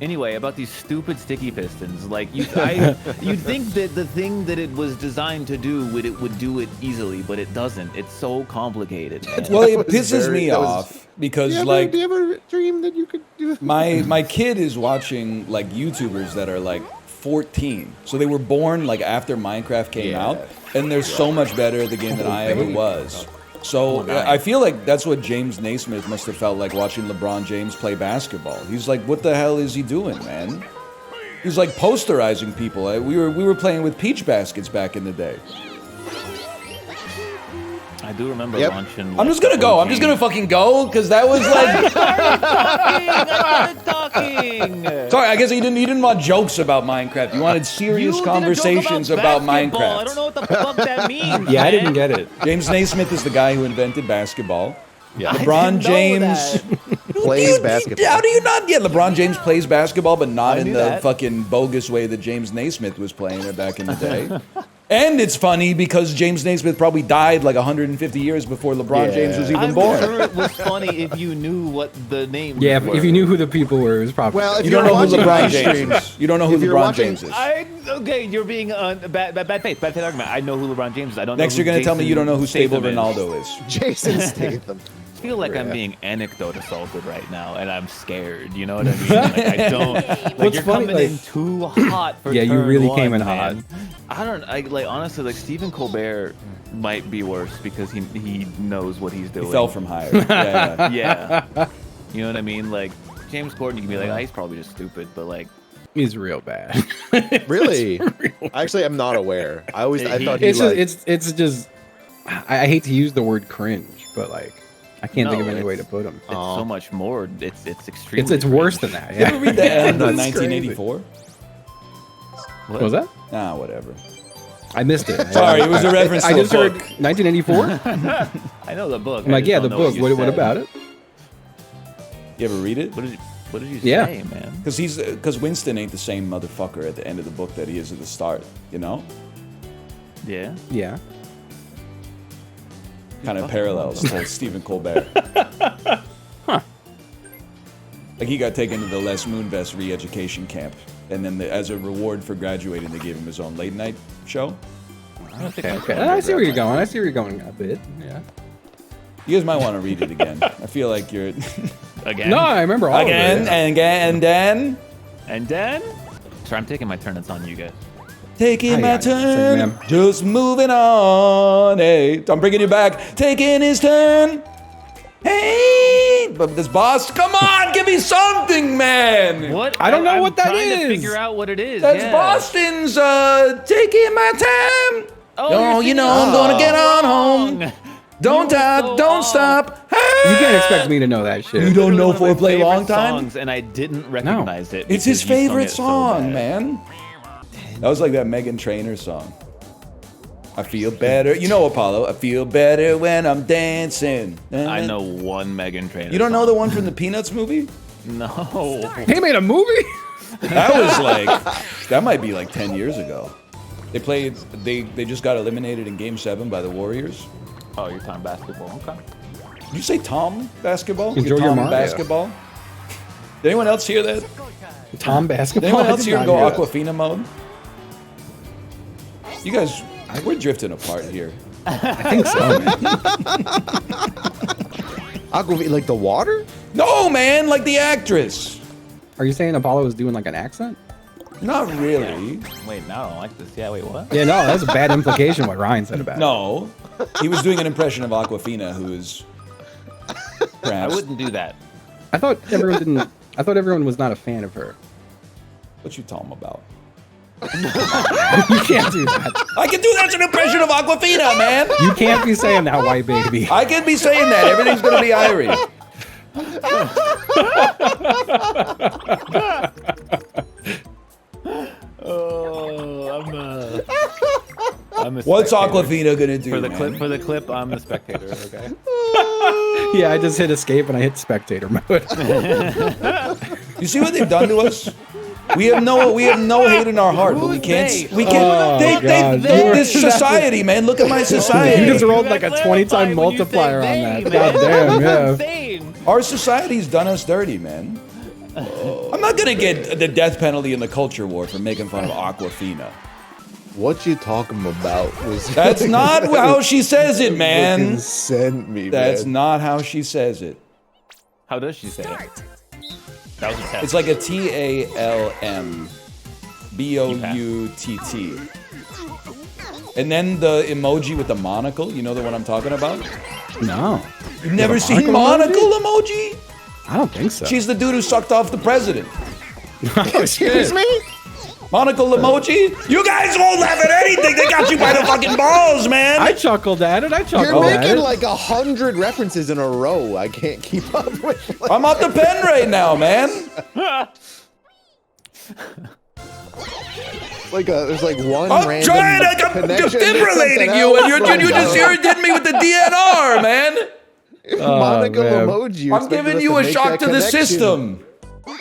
Anyway, about these stupid sticky pistons, like you'd think that the thing that it was designed to do would do it easily, but it doesn't. It's so complicated. Man. Well, it pisses me off because like, do you ever dream that you could do? My kid is watching like YouTubers that are like 14, so they were born like after Minecraft came out, and they're so much better at the game than I ever was. So I feel like that's what James Naismith must have felt like watching LeBron James play basketball. He's like, what the hell is he doing, man? He's like posterizing people. We were playing with peach baskets back in the day. I do remember launching. I'm just gonna go. I'm just gonna fucking go because that was like. I started talking. Sorry, I guess you didn't want jokes about Minecraft. You wanted serious conversations about Minecraft. I don't know what the fuck that means. Yeah, I didn't get it. James Naismith is the guy who invented basketball. Yeah. LeBron James Plays basketball. How do you not? Yeah, LeBron James plays basketball, but not in the that. fucking bogus way that James Naismith was playing it back in the day. And it's funny because James Naismith probably died like 150 years before LeBron James was even born. I'm sure it was funny if you knew what the name. Yeah, if you knew who the people were, it was probably. Well, if You don't know who watching LeBron live James streams, is. You don't know who if you're LeBron watching- James is. Okay, you're being bad faith argument. I know who LeBron James is. I don't. Next, know you're who going to tell me you don't know who Stable Statham is. Ronaldo is. Jason Statham. I feel like I'm being anecdote assaulted right now, and I'm scared. You know what I mean? Like, I don't. Like, What's you're funny, coming in too hot for. Yeah, you turn really one, came in man. hot. I don't. Like honestly, like Stephen Colbert might be worse because he knows what he's doing. He fell from higher. Yeah. Yeah. You know what I mean? Like James Corden, you can be like, oh, he's probably just stupid, but like. He's real bad. Really? Actually, I'm not aware. I thought he It's like, it's just. I hate to use the word cringe, but like, I can't think of any way to put him. It's so much more. It's extremely. It's worse than that. You ever Yeah. read the end of That's 1984? What was that? Nah, whatever. I missed it. Sorry, it was a reference I to a just heard book. 1984. I know the book. I'm like, yeah, the book. What about it? You ever read it? What did you Yeah. say, man? Because Winston ain't the same motherfucker at the end of the book that he is at the start, you know? Yeah. Yeah. Kind of parallels to Stephen Colbert. Like he got taken to the Les Moonves re-education camp, and then as a reward for graduating, they gave him his own late night show. Okay. I see where you're going. I see where you're going a bit. Yeah. You guys might want to read it again. I feel like you're Again. No, I remember all again of it. and again and then And then. Sorry, I'm taking my turn. It's on you guys. taking my yeah, turn, ma'am. just moving on. Hey, I'm bringing you back. Taking his turn. Hey, but this boss, come on, give me something, man. What? I don't know what that I'm trying to is. figure out what it is. That's yeah. Boston's taking my time. Oh, you know I'm gonna get on home. Don't You were stop, so don't off. stop. You can't expect me to know that shit. You don't know One of my Foreplay favorite Long Time? songs, and I didn't recognize it. It's his because you sung favorite it so song, bad. man. That was like that Meghan Trainor song. I feel better. You know Apollo. I feel better when I'm dancing. I know one Megan Trainor. You don't know the one from the Peanuts movie? No. He made a movie? That was like, that might be like 10 years ago. They played, they just got eliminated in Game 7 by the Warriors. Oh, you're talking basketball. Okay. Did you say Tom basketball? Enjoy your Tom Mario. basketball? Did anyone else hear that? Tom Did basketball? anyone I else did here not go hear that. Aquafina mode? You guys, we're drifting apart here. I think so, man. Aquavit, like the water? No, man, like the actress. Are you saying Apollo was doing like an accent? Not really. Wait, no, I don't like this. Yeah, wait, what? Yeah, no, that's a bad implication what Ryan said about it. No. He was doing an impression of Aquafina, who is I perhaps. wouldn't do that. I thought everyone didn't. I thought everyone was not a fan of her. What you talking about? You can't do that. I can do that as an impression of Aquafina, man. You can't be saying that, white baby. I can be saying that. Everything's gonna be Irie. I'm a What's spectator. Aquafina gonna do? For the man? clip, I'm the spectator. Okay. Yeah, I just hit escape and I hit spectator mode. You see what they've done to us? We have no hate in our heart, but we can't. they? We can't. Oh, God. This society, man. Look at my You society. just rolled like a 20-time multiplier on that. God damn, yeah. Insane. Our society's done us dirty, man. I'm not gonna get the death penalty in the culture war for making fun of Aquafina. What you talking about? That's not how she says it, man. Send me. That's man. not how she says it. How does she say it? That was a test. It's like a TALMBOUTT. And then the emoji with the monocle. You know the one I'm talking about? No. You've never seen monocle emoji? I don't think so. She's the dude who sucked off the president. Excuse me? Monocle emoji? You guys won't laugh at anything. They got you by the fucking balls, man. I chuckled at it. You're at making it. like 100 references in a row. I can't keep up with. I'm off the pen right now, man. There's like one I'm random trying to, I'm connection to defibrillating something you, and else. you just irritated me with the DNR, man. Monocle man. emoji. You I'm expected giving us you to a make shock that to the connection. system.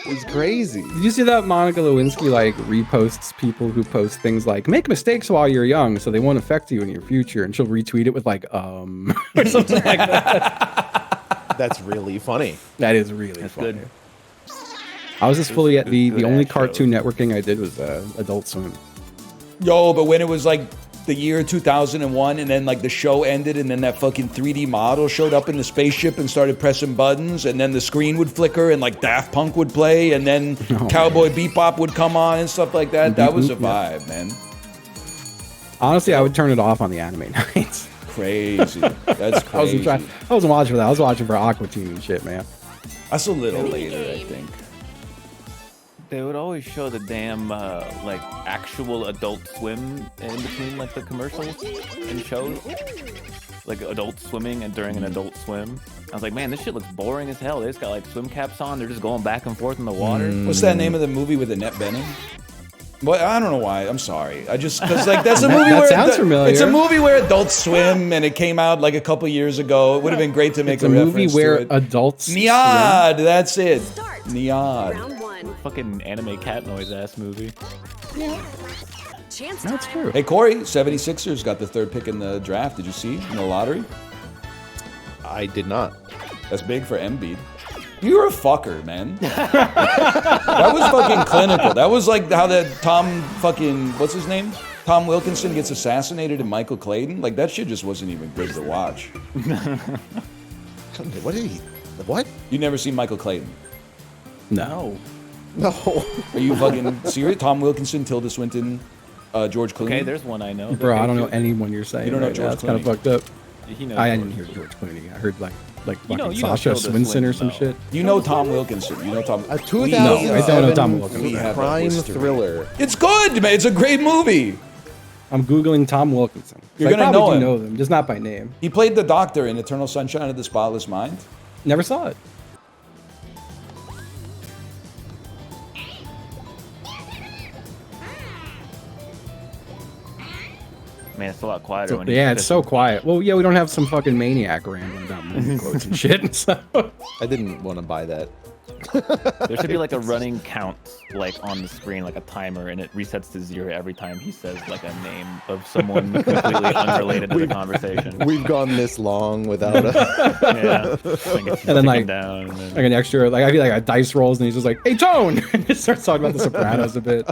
It's crazy. Did you see that Monica Lewinsky like reposts people who post things like "make mistakes while you're young, so they won't affect you in your future," and she'll retweet it with like or something like that. That's really funny. That is really funny. good. I was just fully at the good only ass Cartoon Networking I did was Adult Swim. Yo, but when it was like the year 2001, and then like the show ended, and then that fucking 3D model showed up in the spaceship and started pressing buttons, and then the screen would flicker, and like Daft Punk would play, and then Cowboy Bebop would come on and stuff like that. That was a vibe, man. Honestly, I would turn it off on the anime nights. Crazy. That's I wasn't crazy. I wasn't watching for that. I was watching for Aqua Teen and shit, man. That's a little later, I think. They would always show the damn like actual Adult Swim in between like the commercials and shows, like adult swimming and during an Adult Swim. I was like, man, this shit looks boring as hell. They just got like swim caps on. They're just going back and forth in the water. What's that name of the movie with Annette Bening? Well, I don't know why. I'm sorry. I just because like that's a movie That where sounds familiar. It's a movie where adults swim, and it came out like a couple years ago. It would have been great to make It's a movie reference where to it. adults swim. Niad, that's it. Start. Niad. Round one. Fucking anime cat noise ass movie. Chance That's time. true. Hey Corey, 76ers got the third pick in the draft. Did you see in the lottery? I did not. That's big for Embiid. You're a fucker, man. That was fucking clinical. That was like how that Tom fucking, what's his name? Tom Wilkinson gets assassinated in Michael Clayton. Like that shit just wasn't even good to watch. What did he? What? You never seen Michael Clayton? No. No. Are you fucking serious? Tom Wilkinson, Tilda Swinton, George Clooney. Okay, there's one I know. Bro, I don't know anyone you're saying. You don't know right now. George That's kind of Clooney? fucked up. He knows I George didn't hear Clooney. George Clooney. I heard like You know Sasha Tilda Swinton or Swinton, some though. shit. You know Tom Wilkinson. You know Tom. A We- 2007 No, I don't know Tom Wilkinson. We have a crime history. thriller. It's good, man. It's a great movie. I'm googling Tom Wilkinson. You're I gonna probably know do him. know them, just not by name. He played the Doctor in Eternal Sunshine of the Spotless Mind. Never saw it. Man, it's a lot quieter when you Yeah, it's so quiet. Well, yeah, we don't have some fucking maniac rambling about movie quotes and shit. So. I didn't want to buy that. There should be like a running count, like on the screen, like a timer, and it resets to 0 every time he says like a name of someone completely unrelated to the conversation. We've gone this long without a. Yeah, like it's And then, like- ticking down. And then, Like an extra, like I feel like a dice rolls and he's just like, "Hey, Tone," and he starts talking about The Sopranos a bit.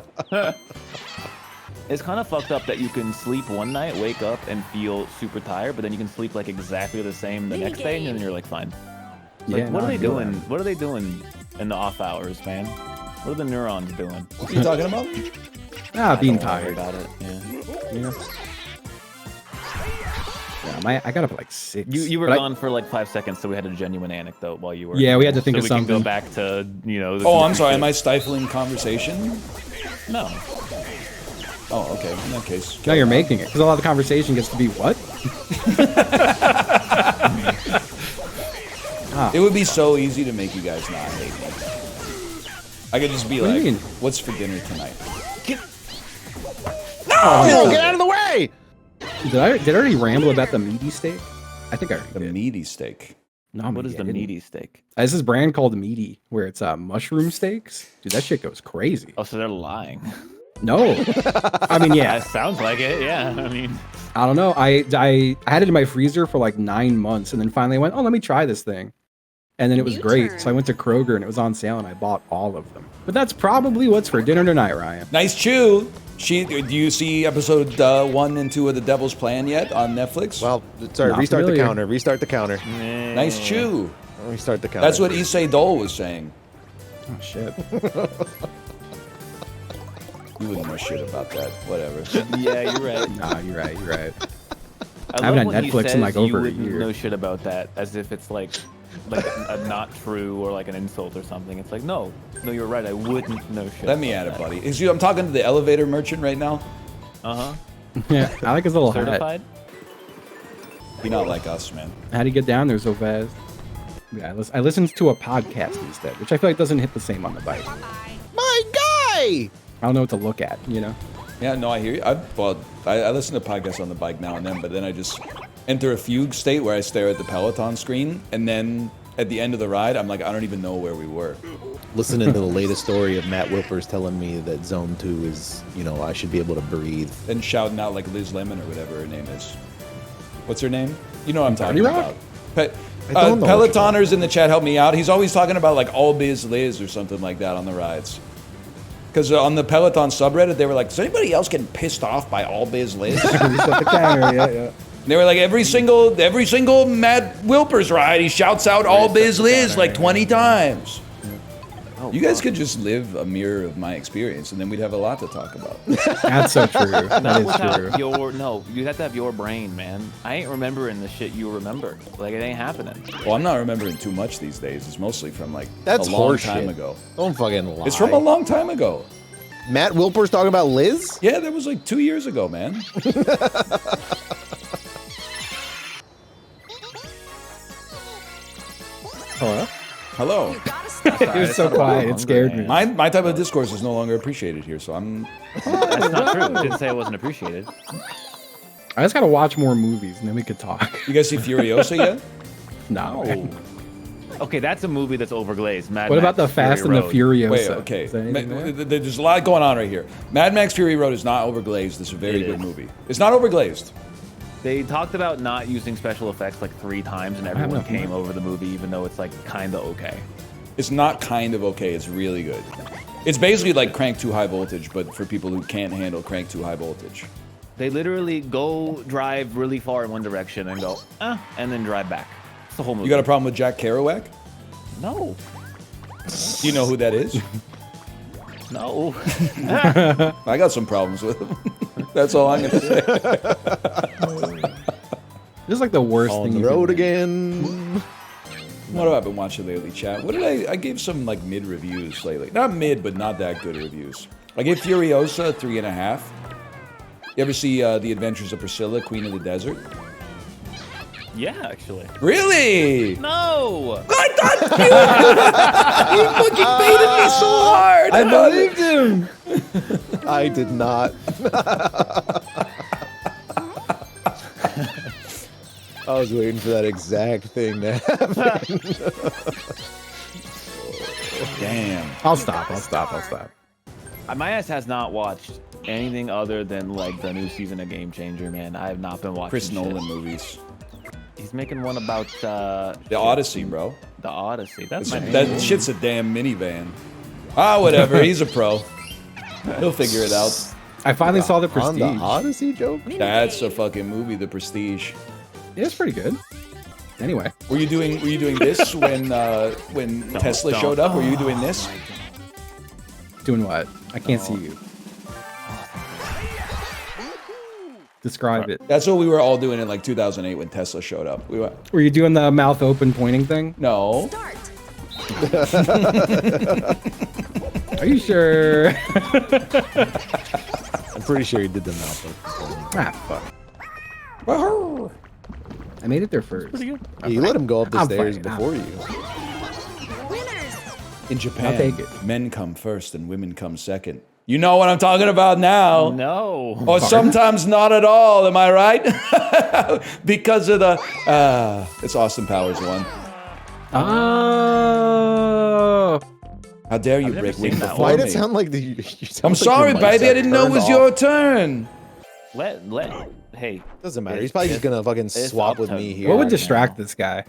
it's kind of fucked up that you can sleep one night, wake up, and feel super tired, but then you can sleep like exactly the same the next day, and then you're like fine. Like, Yeah, what no, are I they feel doing? that. What are they doing in the off hours, man? What are the neurons doing? What are you talking about? Being Don't worry tired. about it. Yeah. You know? Yeah, I got up at like 6. You were but gone for like 5 seconds, so we had a genuine anecdote while you were. Yeah, we had to think so of we can go something. back to the Oh, I'm sorry. shit. Am I stifling conversation? No. Oh, okay. In that case. Now you're making it, because a lot of the conversation gets to be what? It would be so easy to make you guys not hate me. I could just be What do like, you mean? "What's for dinner tonight?" Oh, get out of the way! Did I already ramble about the meaty steak? I think I already The did. meaty steak. No, What maybe is I the didn't. meaty steak? There's this brand called Meaty, where it's mushroom steaks. Dude, that shit goes crazy. Oh, so they're lying. No, I mean, yeah, That sounds like it. Yeah. I mean, I don't know. I had it in my freezer for like 9 months, and then finally I went, oh, let me try this thing. And then it was great. So I went to Kroger and it was on sale and I bought all of them. But that's probably what's for dinner tonight, Ryan. Nice chew. Do you see episode 1 and 2 of The Devil's Plan yet on Netflix? Well, sorry, Not restart familiar. the counter. Restart the counter. Nice chew. Restart the counter. That's what Issei Dole was saying. Oh, shit. You wouldn't know shit about that. Whatever. Yeah, you're right. Nah, you're right. You're right. I haven't love had when he Netflix in, says like, you over a wouldn't year. know shit about that, as if it's like a not true or like an insult or something. It's like, no, you're right. I wouldn't know shit. Let me at it, buddy. I'm talking to the elevator merchant right now. Yeah, I like his little hat. Certified. You're not like us, man. How'd he get down there so fast? Yeah, I listened to a podcast instead, which I feel like doesn't hit the same on the bike. My guy! I don't know what to look at, you know? Yeah, no, I hear you. I listen to podcasts on the bike now and then, but then I just enter a fugue state where I stare at the Peloton screen, and then at the end of the ride, I'm like, I don't even know where we were. Listening to the latest story of Matt Wilpers telling me that Zone 2 is, I should be able to breathe. Then shouting out like Liz Lemon or whatever her name is. What's her name? You know what I'm talking Party Rock? about. I don't know what you're Pelotoners in the chat help me out. He's always talking about like All Biz Liz or something like that on the rides. Because on the Peloton subreddit, they were like, is anybody else getting pissed off by All Biz Liz? Reset the camera, yeah. They were like, every single Matt Wilpers ride, he shouts out All Biz Liz like 20 times. Oh, You guys could just live a mirror of my experience, and then we'd have a lot to talk about. That's so true. That Not is without true. you have to have your brain, man. I ain't remembering the shit you remember. Like, it ain't happening. Well, I'm not remembering too much these days. It's mostly from like That's a long horseshit. time ago. Don't fucking lie. It's from a long time ago. Matt Wilpers talking about Liz? Yeah, that was like 2 years ago, man. Hello? Hello. It was so quiet. It scared me. My type of discourse is no longer appreciated here, so I'm... That's not true. It didn't say it wasn't appreciated. I just gotta watch more movies and then we could talk. You guys see Furiosa yet? No. Okay, that's a movie that's overglazed. Mad What Max about the Fury Fast and the Road. Furiosa? Wait, okay. Is there anything there? There's a lot going on right here. Mad Max Fury Road is not overglazed. It's a very It good is. movie. It's not overglazed. They talked about not using special effects like 3 times, and everyone nothing came there. over the movie, even though it's like kind of okay. It's not kind of okay. It's really good. It's basically like Crank 2 High Voltage, but for people who can't handle Crank 2 High Voltage. They literally go drive really far in one direction and go, and then drive back. It's the whole movie. You got a problem with Jack Kerouac? No. Do you know who that is? No. I got some problems with him. That's all I'm gonna say. This is like the worst On thing the you road could do. again. What have I been watching lately, chat? What did I gave some like mid reviews lately. Not mid, but not that good reviews. I gave Furiosa 3.5. You ever see The Adventures of Priscilla, Queen of the Desert? Yeah, actually. Really? No. I thought you fucking baited me so hard. I believed him. I did not. I was waiting for that exact thing to happen. Damn. I'll stop. My ass has not watched anything other than like the new season of Game Changer, man. I have not been watching Chris shit. Nolan movies. He's making one about The Odyssey, bro. The Odyssey. That's my name. That shit's a damn minivan. Whatever. He's a pro. He'll figure it out. I finally saw the On the Prestige. Odyssey joke? That's a fucking movie, The Prestige. Yeah, it's pretty good. Anyway, Were you doing this when Tesla showed up? Were you doing this? doing what? I can't see you. Describe it. That's what we were all doing in like 2008 when Tesla showed up. We went, Were you doing the mouth open pointing thing? no. Are you sure? I'm pretty sure he did the mouth. Fuck. I made it there first. Pretty good. Yeah, you let him go up the I'm stairs fine, before you. In Japan, I'll take it. men come first and women come second. You know what I'm talking about now. No. Or sometimes not at all, am I right? Because of the... it's Austin Powers 1. Oh. How dare you, I've never Rick, seen wing that before Why did it me. sound like the... you sound I'm like sorry, your mic baby. I got didn't know it turned was off. your turn. Hey. Doesn't matter. He's probably just gonna fucking it's swap with up me to- here. What would Yeah, distract this guy?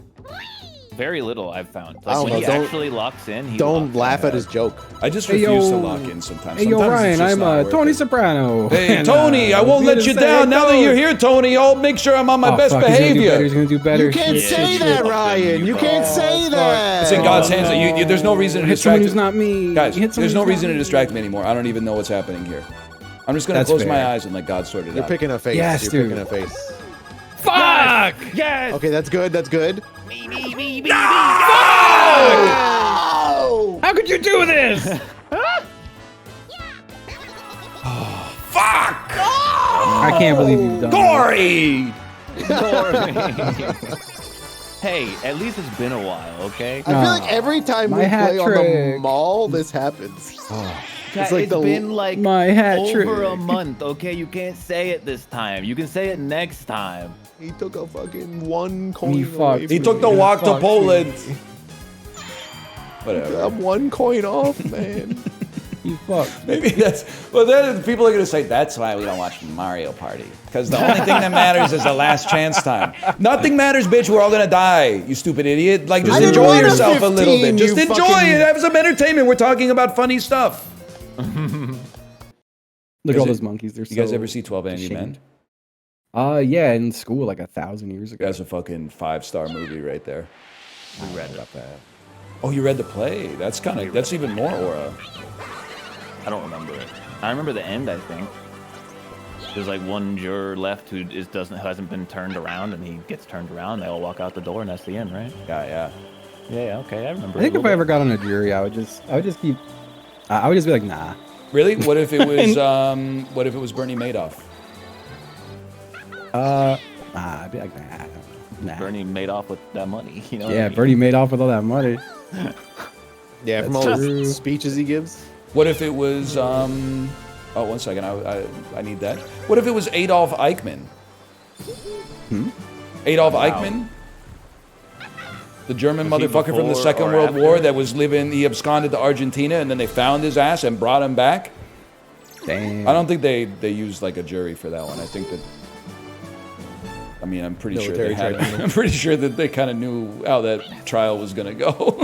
Very little I've found. I Like don't when know, he don't- actually locks in, he Don't locks laugh in. at his joke. I just Hey, refuse to yo. lock in sometimes. Hey, yo, Sometimes it's Ryan, just I'm not worth Tony it. Soprano. Hey, And, Tony, I it's won't me let to you say down. it Now that goes. you're here, Tony, I'll make sure I'm on my best fuck, behavior. He's gonna do better. You can't Shit, say shit, that, shit. Ryan. You can't say that. It's in God's hands. There's no reason to Hit someone distract who's not me. Guys, Hit someone there's no who's not reason to me. distract me anymore. I don't even know what's happening here. I'm just gonna That's close my fair. eyes and let God sort it You're out. picking a face. Yes, You're dude. picking a face. Fuck! Yes. Okay, that's good. That's good. How could you do this? Fuck! I can't believe you've done Corey! Hey, at least it's been a while, okay? I feel like every time My we hat play on the trick. mall, this happens. It's like the- been like My hat over a trick. month, okay? You can't say it this time. You can say it next time. He took a fucking one coin He away fucked from He took me. the walk to Fuck Poland. Whatever. I'm one coin off, man. You fucked. Maybe that's. Well, then people are gonna say that's why we don't watch Mario Party because the only thing that matters is the last chance time. Nothing matters, bitch. We're all gonna die. You stupid idiot. Like just I didn't enjoy want a yourself a little 15, bit. Just you enjoy fucking- it. Have some entertainment. We're talking about funny stuff. Look Is at all it- those monkeys. They're You guys so ever see 12 Angry Men? ashamed. Yeah, in school like 1,000 years ago. That's a fucking 5-star movie right there. We read about that. Oh, you read the play? That's even more aura. I don't remember it. I remember the end, I think. There's like one juror left who hasn't been turned around, and he gets turned around. They all walk out the door, and that's the end, right? Yeah. Yeah, okay, I remember. I think it a if I little ever got on a jury, I would just be like, nah. Really? What if it was Bernie Madoff? I'd be like, nah. bit. Bernie made off with that money, you know? what I Yeah, mean? Bernie made off with all that money. Yeah, from That's all true. his speeches he gives. What if it was oh, 1 second. I need that. What if it was Adolf Eichmann? Adolf Eichmann? The German Was he motherfucker from the before Second or World after? War that was he absconded to Argentina and then they found his ass and brought him back? Damn. I don't think they used like a jury for that one. I think that. I mean, I'm pretty sure they Military had. tribunal. I'm pretty sure that they kind of knew how that trial was gonna go.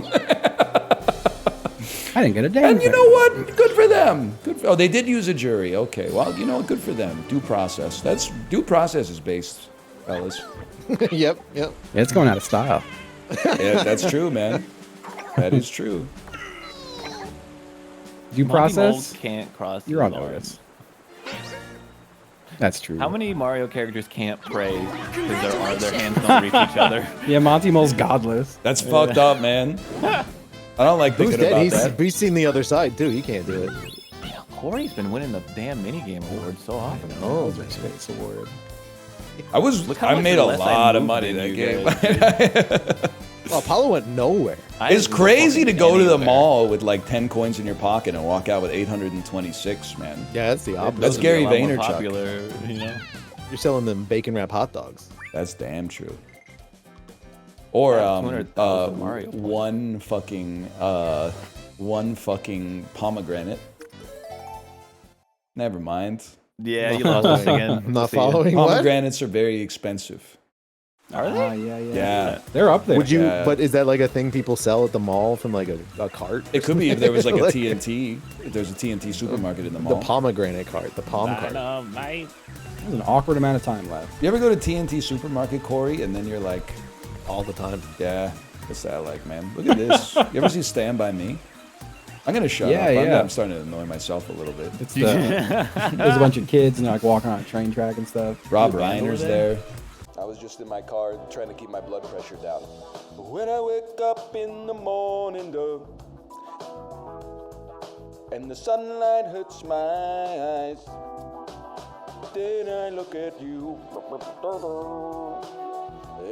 I didn't get a damn And you thing. know what? Good for them. Oh, they did use a jury. Okay. Well, you know what? Good for them. Due process. That's due process is based, fellas. Yep. Yeah, it's going out of style. Yeah, that's true, man. That is true. Due Monty Mole process? can't cross. You're the on line. notice. That's true. How many Mario characters can't pray because their hands don't reach each other? Yeah, Monty Mole's godless. That's fucked up, man. I don't like Who's thinking dead? about that. He's seen the other side too. He can't do it. Yeah, Corey's been winning the damn minigame award so often. Oh, my space award. Look how I much made a less I lot of moved money than that you game. guys Well, Apollo went nowhere. I It's didn't crazy to fucking go to the anywhere. mall with like 10 coins in your pocket and walk out with 826, man. Yeah, that's the opposite. That's Those would Gary be a lot more Vaynerchuk. Popular, you know? You're selling them bacon wrap hot dogs. That's damn true. Or Yeah, 200,000 Mario points. one fucking pomegranate. Never mind. Yeah, you lost us again. I'm not See ya. following what? Pomegranates are very expensive. Are they? Yeah. Yeah. They're up there. Would you? Yeah. But is that like a thing people sell at the mall from like a cart? It could be if there was like a Like- TNT. If there's a TNT supermarket in the The mall. pomegranate cart, the palm cart. There's an awkward amount of time left. You ever go to TNT supermarket, Corey, and then you're like, All the time. yeah, what's that like, man? Look at this. You ever see Stand By Me? I'm gonna shut Yeah, up. yeah. I'm starting to annoy myself a little bit. It's the, there's a bunch of kids and they're like walking on a train track and stuff. Rob the band Reiner's over there? there. I was just in my car trying to keep my blood pressure down. When I wake up in the morning, though, and the sunlight hurts my eyes, then I look at you,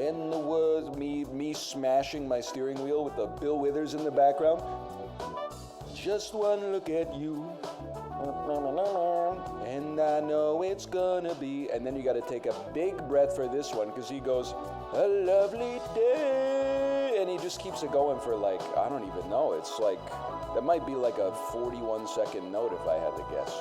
and the words me smashing my steering wheel with the Bill Withers in the background. Just one look at you, and I know it's gonna be. And then you gotta take a big breath for this one, because he goes, a lovely day. And he just keeps it going for like, I don't even know. It's like, that might be like a 41-second note if I had to guess.